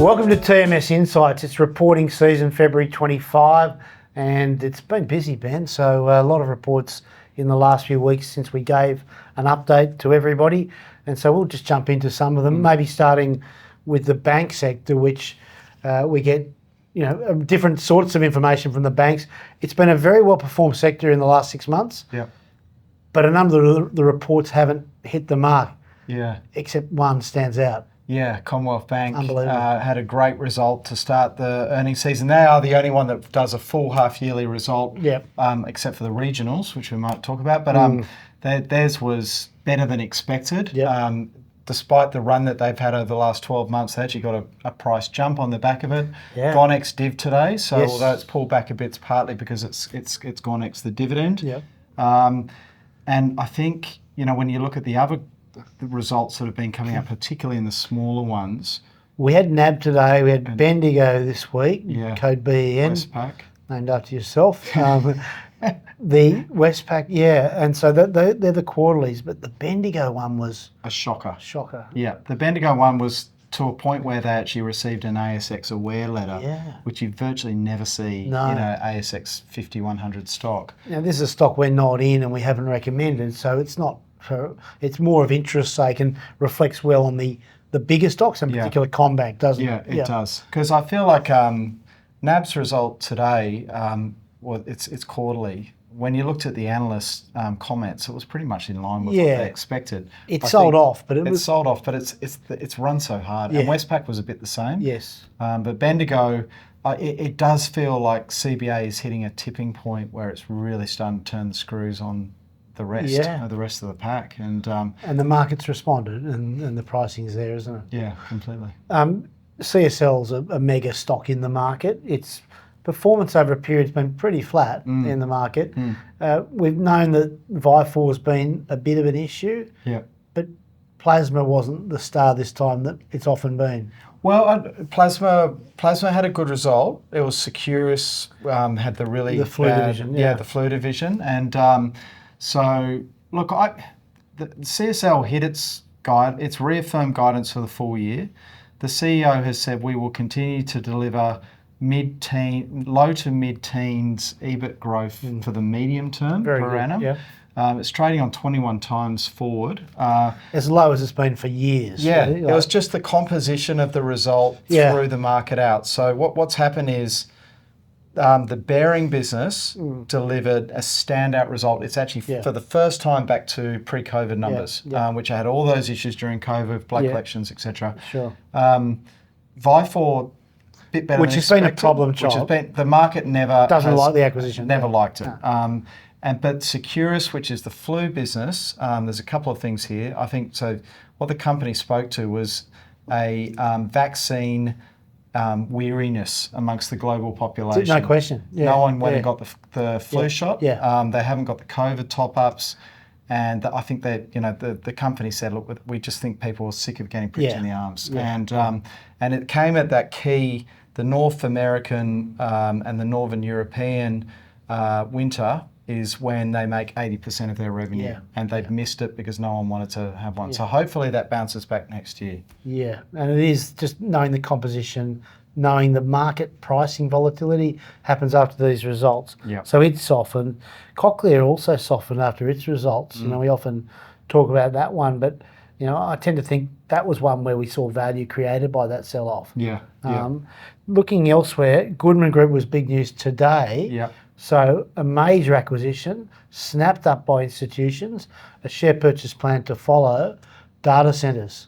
Welcome to TMS Insights. It's reporting season February 25 and it's been busy, Ben. So a lot of reports in the last few weeks since we gave an update to everybody. And so we'll just jump into some of them, maybe starting with the bank sector, which we get different sorts of information from the banks. It's been a very well performed sector in the last 6 months. Yeah. But a number of the reports haven't hit the mark. Yeah. Except one stands out. Yeah, Commonwealth Bank Unbelievable. had a great result to start the earnings season. They are the only one that does a full half-yearly result, Yep. Except for the regionals, which we might talk about. But theirs was better than expected. Yep. Despite the run that they've had over the last 12 months, they actually got a price jump on the back of it. Yeah. Gone ex-div today, so Yes. although it's pulled back a bit, it's partly because it's gone ex the dividend. Yep. And I think, when you look at the other results that have been coming up, particularly in the smaller ones. We had NAB today, we had Bendigo this week, Yeah. code BEN, Westpac. named after yourself. The Westpac, yeah, and so they're the quarterlies, but the Bendigo one was A shocker. shocker. Yeah, the Bendigo one was to a point where they actually received an ASX aware letter, Yeah. which you virtually never see No. in a ASX 5100 stock. Now this is a stock we're not in and we haven't recommended, so it's not it's more of interest sake and reflects well on the bigger stocks, in particular Combank, doesn't Yeah, it? it does. Because I feel like NAB's result today, it's quarterly. When you looked at the analyst comments, it was pretty much in line with what they expected. It sold off, but it's sold off, but it's run so hard. Yeah. And Westpac was a bit the same. Yes. But Bendigo, it does feel like CBA is hitting a tipping point where it's really starting to turn the screws on the rest, the rest of the pack. And the market's responded and the pricing's there, isn't it? yeah, completely. CSL's a mega stock in the market. Its performance over a period has been pretty flat in the market. We've known that Vifor has been a bit of an issue, but plasma wasn't the star this time that it's often been. Well, plasma had a good result. It was Seqirus had the flu division. Yeah, the flu division, and so look, the CSL hit its reaffirmed guidance for the full year. The CEO has said we will continue to deliver low to mid-teens EBIT growth for the medium term per annum. Yeah. It's trading on 21 times forward. As low as it's been for years. Yeah, really. it was just the composition of the result threw the market out. So what's happened is the bearing business delivered a standout result. It's actually for the first time back to pre-COVID numbers, which had all those issues during COVID, blood collections, etc. Sure. Vifor, bit better Which than has been a expected, problem which has child. been the market never Doesn't like the acquisition. Never liked it. But Seqirus, which is the flu business, there's a couple of things here. I think so. What the company spoke to was a vaccine weariness amongst the global population. No question. Yeah. No one went and got the flu shot. Yeah. They haven't got the COVID top-ups. And I think that, the company said, look, we just think people are sick of getting pricked in the arms. Yeah. And it came at that key, the North American and the Northern European winter is when they make 80% of their revenue. Yeah. And they've missed it because no one wanted to have one. Yeah. So hopefully that bounces back next year. Yeah, and it is just knowing the composition, knowing the market pricing volatility happens after these results. Yeah. So it's softened. Cochlear also softened after its results. We often talk about that one, but I tend to think that was one where we saw value created by that sell-off. Yeah. Looking elsewhere, Goodman Group was big news today. Yeah. So a major acquisition, snapped up by institutions, a share purchase plan to follow, data centres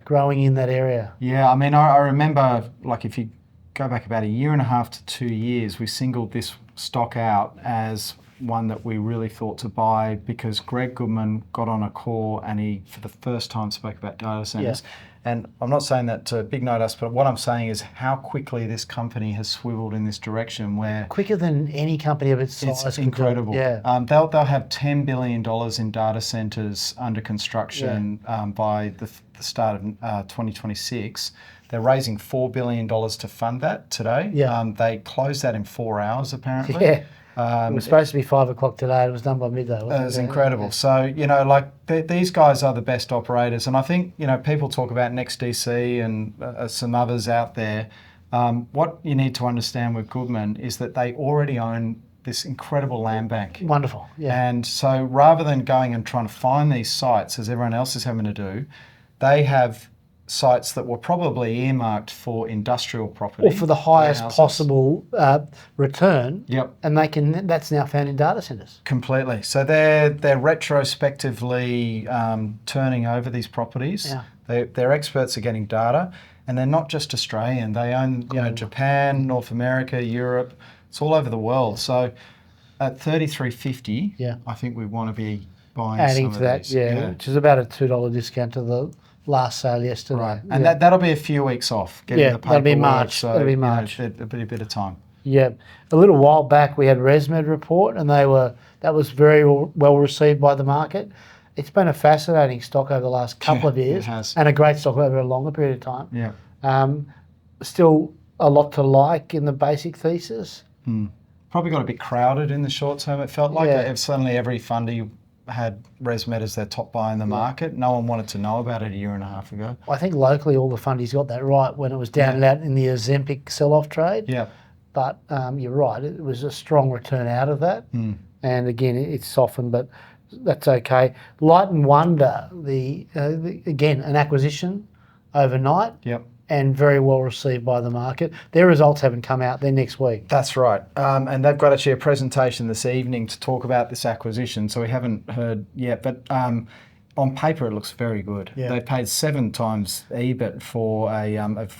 growing in that area. Yeah, I mean, I remember, like, if you go back about 1.5 to 2 years, we singled this stock out as one that we really thought to buy because Greg Goodman got on a call and he, for the first time, spoke about data centres. Yeah. And I'm not saying that to big note us, but what I'm saying is how quickly this company has swiveled in this direction where... Quicker than any company of its size. It's incredible. Yeah. They'll have $10 billion in data centres under construction by the start of 2026. They're raising $4 billion to fund that today. Yeah. They closed that in 4 hours, apparently. Yeah. It was supposed to be 5 o'clock today. It was done by midday. It was incredible. So, these guys are the best operators. And I think, people talk about NextDC and some others out there. What you need to understand with Goodman is that they already own this incredible land bank. Wonderful, yeah. And so rather than going and trying to find these sites, as everyone else is having to do, they have sites that were probably earmarked for industrial property. Or for the highest possible return. Yep. And that's now found in data centres. Completely. So they're retrospectively turning over these properties. Yeah. Their experts are getting data, and they're not just Australian. They own Japan, North America, Europe. It's all over the world. So at $33.50, I think we want to be buying adding some to of that, these. which is about a $2 discount to the last sale yesterday. Right, and that'll be a few weeks off. Getting the that'll be paperwork, March. So, that'll be March. It'll be a bit of time. Yeah, a little while back we had ResMed report, and that was very well received by the market. It's been a fascinating stock over the last couple of years, it has. and a great stock over a longer period of time. Yeah. Still a lot to like in the basic thesis. Probably got a bit crowded in the short term. It felt like suddenly every fundy had ResMed as their top buy in the market. No one wanted to know about it a year and a half ago. I think locally all the fundies got that right when it was down and out in the Ozempic sell-off trade. Yeah. But you're right, it was a strong return out of that. And again, it's softened, but that's okay. Light and Wonder, again, an acquisition overnight. Yep. And very well received by the market. Their results haven't come out. They're next week. That's right. And they've got actually a presentation this evening to talk about this acquisition, so we haven't heard yet. But on paper, it looks very good. Yeah. They paid 7 times EBIT for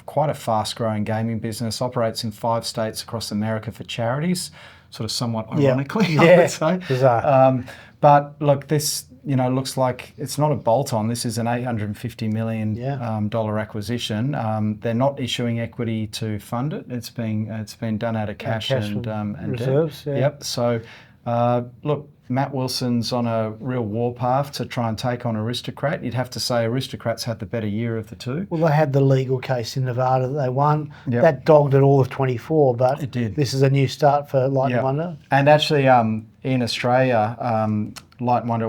quite a fast-growing gaming business, operates in 5 states across America for charities, sort of somewhat ironically, I would say. Bizarre. But look, this looks like it's not a bolt-on. This is an $850 million dollar acquisition. They're not issuing equity to fund it. It's been done out of cash and reserves. debt. Yep. So look, Matt Wilson's on a real warpath to try and take on Aristocrat. You'd have to say Aristocrat's had the better year of the two. Well, they had the legal case in Nevada that they won. Yep. That dogged it all of 24, but it did. This is a new start for Light and Wonder. And actually, in Australia, Light and Wonder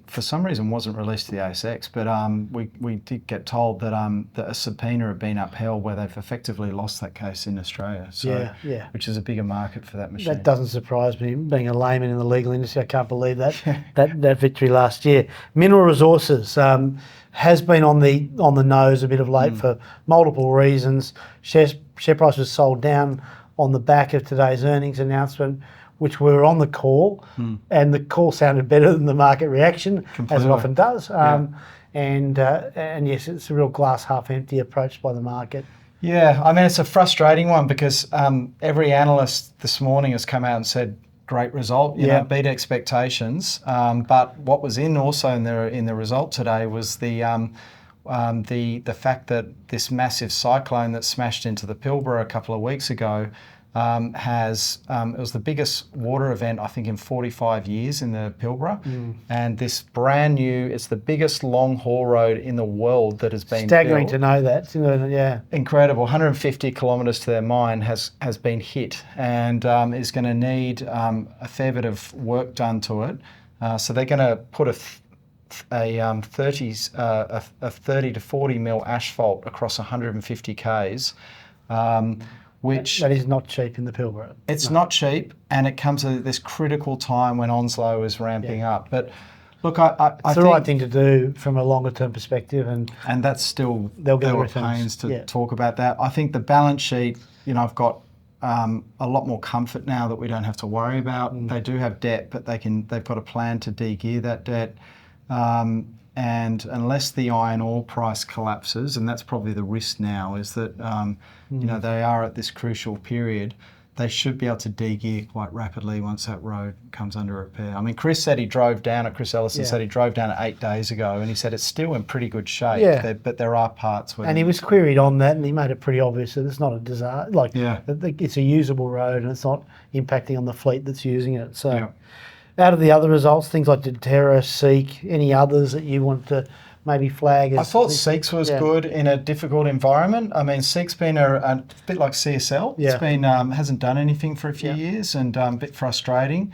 for some reason wasn't released to the ASX, but we did get told that a subpoena had been upheld where they've effectively lost that case in Australia. So, which is a bigger market for that machine. That doesn't surprise me. Being a layman in the legal industry, I can't believe that that victory last year. Mineral Resources has been on the nose a bit of late for multiple reasons. Share price was sold down on the back of today's earnings announcement, which were on the call, and the call sounded better than the market reaction, as it often does. And yes, it's a real glass half empty approach by the market. Yeah, I mean, it's a frustrating one because every analyst this morning has come out and said, great result, beat expectations. But what was also in the result today was the fact that this massive cyclone that smashed into the Pilbara a couple of weeks ago it was the biggest water event, I think, in 45 years in the Pilbara. And this brand new, it's the biggest long haul road in the world that has been staggering built. to know that. Yeah. Incredible. 150 kilometres to their mine has been hit and is going to need a fair bit of work done to it. So they're going to put a 30 to 40 mil asphalt across 150 k's. Which that is not cheap in the Pilbara. It's not cheap, and it comes at this critical time when Onslow is ramping up. But look, I it's the right thing to do from a longer term perspective, and that's still they'll get there were returns. pains to talk about that. I think the balance sheet, I've got a lot more comfort now that we don't have to worry about. They do have debt, but they've got a plan to de-gear that debt. And unless the iron ore price collapses, and that's probably the risk now, is that they are at this crucial period, they should be able to de-gear quite rapidly once that road comes under repair. I mean, Chris Ellison said he drove down it 8 days ago, and he said it's still in pretty good shape, but there are parts where... And he was queried on that, and he made it pretty obvious that it's not a disaster. It's a usable road, and it's not impacting on the fleet that's using it. So... Out of the other results, things like Deterra, Seek, any others that you want to maybe flag as... I thought Seqirus was good in a difficult environment. I mean, Seq's been a bit like CSL. Yeah. It's been hasn't done anything for a few years and a bit frustrating.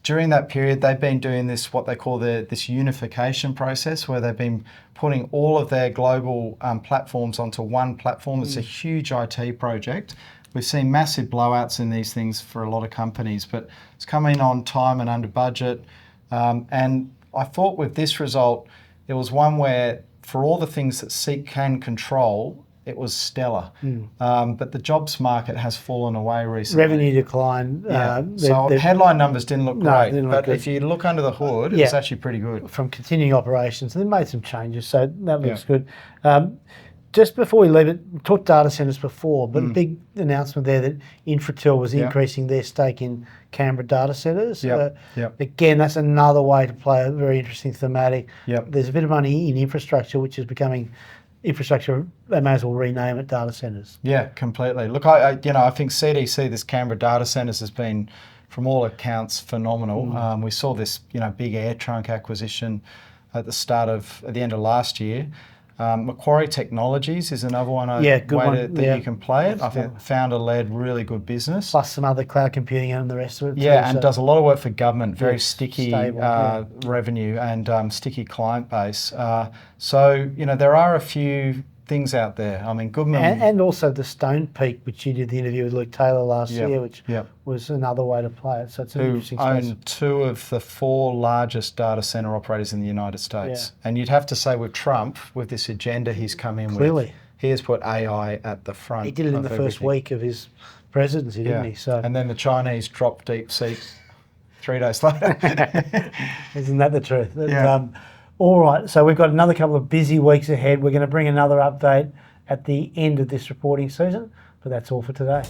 During that period, they've been doing this, what they call this unification process, where they've been putting all of their global platforms onto one platform. It's a huge IT project. We've seen massive blowouts in these things for a lot of companies, but it's coming on time and under budget. And I thought with this result, it was one where for all the things that Seq can control, it was stellar. But the jobs market has fallen away recently. Revenue decline. So headline numbers didn't look great, didn't look but good. if you look under the hood, it was actually pretty good. From continuing operations, and they made some changes, so that looks good. Just before we leave it, we talked data centres before, but a big announcement there that Infratil was increasing their stake in Canberra data centres. Again, that's another way to play a very interesting thematic. There's a bit of money in infrastructure, which is becoming infrastructure. They may as well rename it data centres. Yeah, completely. Look, I think CDC, this Canberra data centres, has been, from all accounts, phenomenal. We saw this, big air trunk acquisition at the end of last year. Macquarie Technologies is another one that you can play it. I think founder-led, really good business. Plus some other cloud computing and the rest of it. And does a lot of work for government, very sticky stable, revenue and sticky client base. So, there are a few things out there. I mean, Goodman... And also the Stone Peak, which you did the interview with Luke Taylor last year, which was another way to play it. So it's an interesting space. Who own 2 of the 4 largest data centre operators in the United States. And you'd have to say with Trump, with this agenda he's come in with, he has put AI at the front. He did it in the first week of his presidency, didn't he? So, and then the Chinese dropped DeepSeek 3 days later. Isn't that the truth? All right, so we've got another couple of busy weeks ahead. We're going to bring another update at the end of this reporting season, but that's all for today.